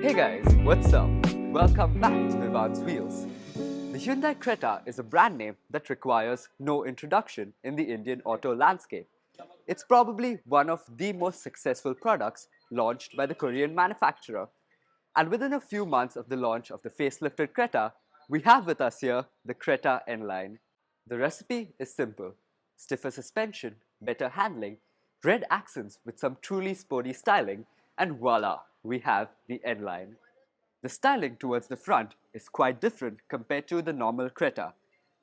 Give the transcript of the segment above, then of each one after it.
Hey guys, what's up? Welcome back to Vivant's Wheels. The Hyundai Creta is a brand name that requires no introduction in the Indian auto landscape. It's probably one of the most successful products launched by the Korean manufacturer. And within a few months of the launch of the facelifted Creta, we have with us here the Creta N line. The recipe is simple: stiffer suspension, better handling, red accents with some truly sporty styling, and voila, we have the N line. The styling towards the front is quite different compared to the normal Creta.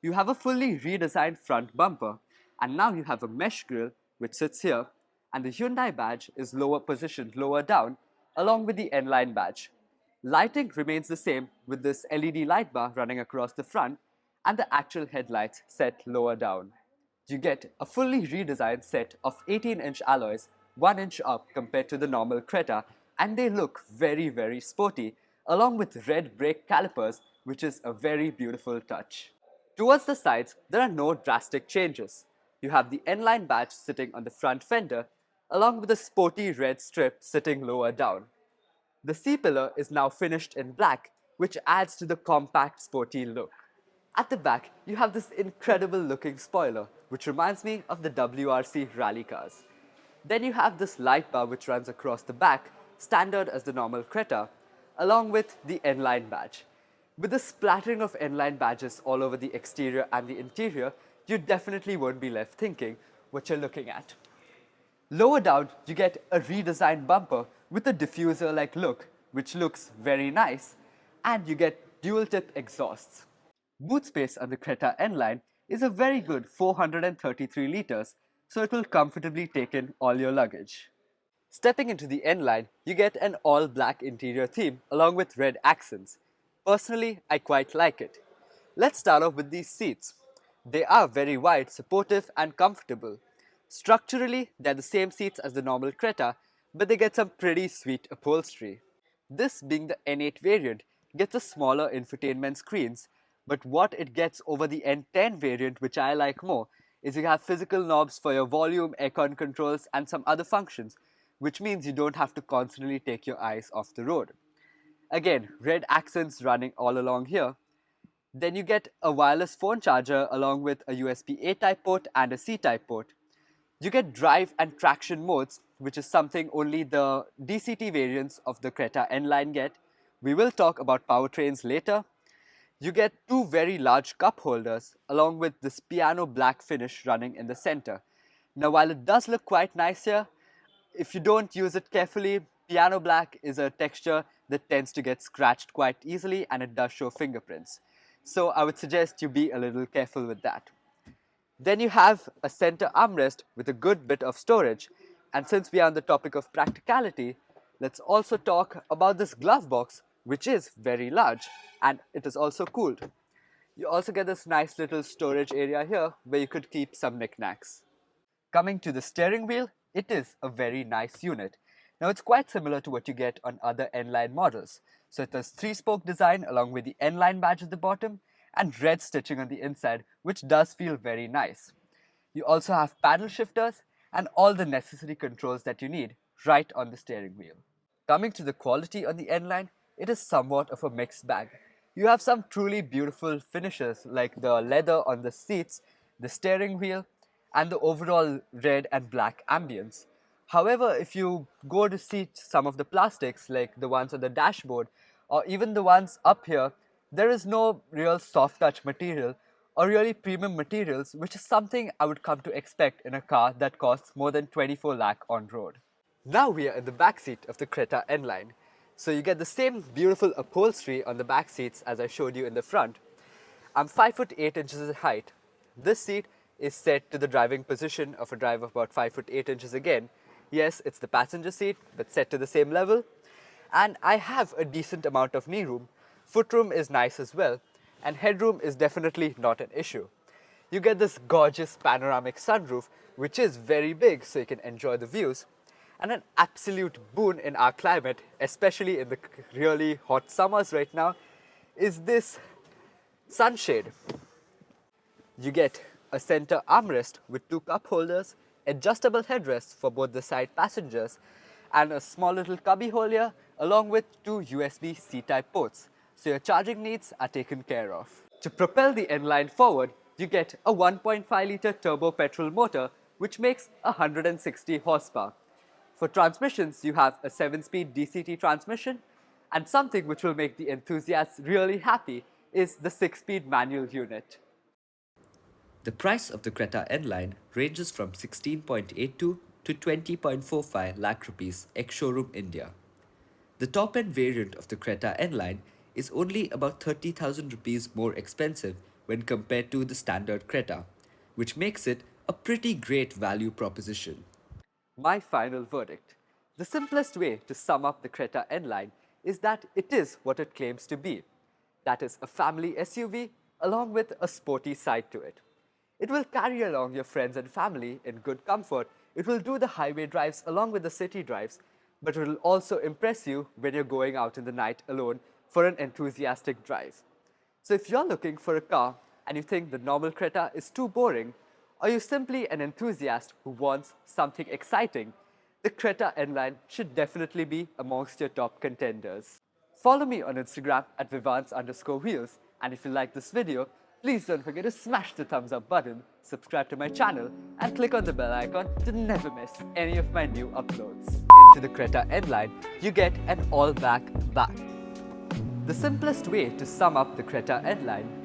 You have a fully redesigned front bumper, and now you have a mesh grille which sits here, and the Hyundai badge is lower positioned lower down along with the N-line badge. Lighting remains the same with this LED light bar running across the front and the actual headlights set lower down. You get a fully redesigned set of 18-inch alloys, 1 inch up compared to the normal Creta, and they look very sporty, along with red brake calipers, which is a very beautiful touch. Towards the sides, there are no drastic changes. You have the N-line badge sitting on the front fender, along with a sporty red strip sitting lower down. The C-pillar is now finished in black, which adds to the compact sporty look. At the back, you have this incredible looking spoiler, which reminds me of the WRC rally cars. Then you have this light bar which runs across the back, standard as the normal Creta, along with the N-line badge. With the splattering of N-line badges all over the exterior and the interior, you definitely won't be left thinking what you're looking at. Lower down, you get a redesigned bumper with a diffuser-like look, which looks very nice, and you get dual-tip exhausts. Boot space on the Creta N-line is a very good 433 liters, so it will comfortably take in all your luggage. Stepping into the N-line, you get an all-black interior theme along with red accents. Personally, I quite like it. Let's start off with these seats. They are very wide, supportive and comfortable. Structurally, they're the same seats as the normal Creta, but they get some pretty sweet upholstery. This, being the N8 variant, gets a smaller infotainment screens, but what it gets over the N10 variant, which I like more, is you have physical knobs for your volume, aircon controls and some other functions, which means you don't have to constantly take your eyes off the road. Again, red accents running all along here. Then you get a wireless phone charger along with a USB-A type port and a C-type port. You get drive and traction modes, which is something only the DCT variants of the Creta N-line get. We will talk about powertrains later. You get two very large cup holders along with this piano black finish running in the center. Now, while it does look quite nice here, if you don't use it carefully, piano black is a texture that tends to get scratched quite easily and it does show fingerprints. So I would suggest you be a little careful with that. Then you have a center armrest with a good bit of storage. And since we are on the topic of practicality, let's also talk about this glove box, which is very large and it is also cooled. You also get this nice little storage area here where you could keep some knickknacks. Coming to the steering wheel, it is a very nice unit. Now it's quite similar to what you get on other N-line models. So it has 3-spoke design along with the N-line badge at the bottom and red stitching on the inside, which does feel very nice. You also have paddle shifters and all the necessary controls that you need right on the steering wheel. Coming to the quality on the N-line, it is somewhat of a mixed bag. You have some truly beautiful finishes like the leather on the seats, the steering wheel, and the overall red and black ambience. However, if you go to see some of the plastics like the ones on the dashboard or even the ones up here, there is no real soft touch material or really premium materials, which is something I would come to expect in a car that costs more than 24 lakh on road. Now we are in the back seat of the Creta N-line. So you get the same beautiful upholstery on the back seats as I showed you in the front. I'm 5'8" in height. This seat is set to the driving position of a driver about 5'8" again. Yes, it's the passenger seat, but set to the same level. And I have a decent amount of knee room. Footroom is nice as well. And headroom is definitely not an issue. You get this gorgeous panoramic sunroof, which is very big so you can enjoy the views. And an absolute boon in our climate, especially in the really hot summers right now, is this sunshade. You get a center armrest with 2 cup holders, adjustable headrests for both the side passengers, and a small little cubby hole here along with two USB C-type ports, so your charging needs are taken care of. To propel the N line forward, you get a 1.5-litre turbo petrol motor which makes 160 horsepower. For transmissions, you have a 7-speed DCT transmission, and something which will make the enthusiasts really happy is the 6-speed manual unit. The price of the Creta N line ranges from 16.82 to 20.45 lakh rupees ex-showroom India. The top-end variant of the Creta N line is only about 30,000 rupees more expensive when compared to the standard Creta, which makes it a pretty great value proposition. My final verdict. The simplest way to sum up the Creta N line is that it is what it claims to be. That is a family SUV along with a sporty side to it. It will carry along your friends and family in good comfort. It will do the highway drives along with the city drives, but it will also impress you when you're going out in the night alone for an enthusiastic drive. So if you're looking for a car and you think the normal Creta is too boring, or you're simply an enthusiast who wants something exciting, the Creta N line should definitely be amongst your top contenders. Follow me on Instagram at Vivans_wheels, and if you like this video, please don't forget to smash the thumbs up button, subscribe to my channel, and click on the bell icon to never miss any of my new uploads. Into the Creta N line, you get an all-black back. The simplest way to sum up the Creta N line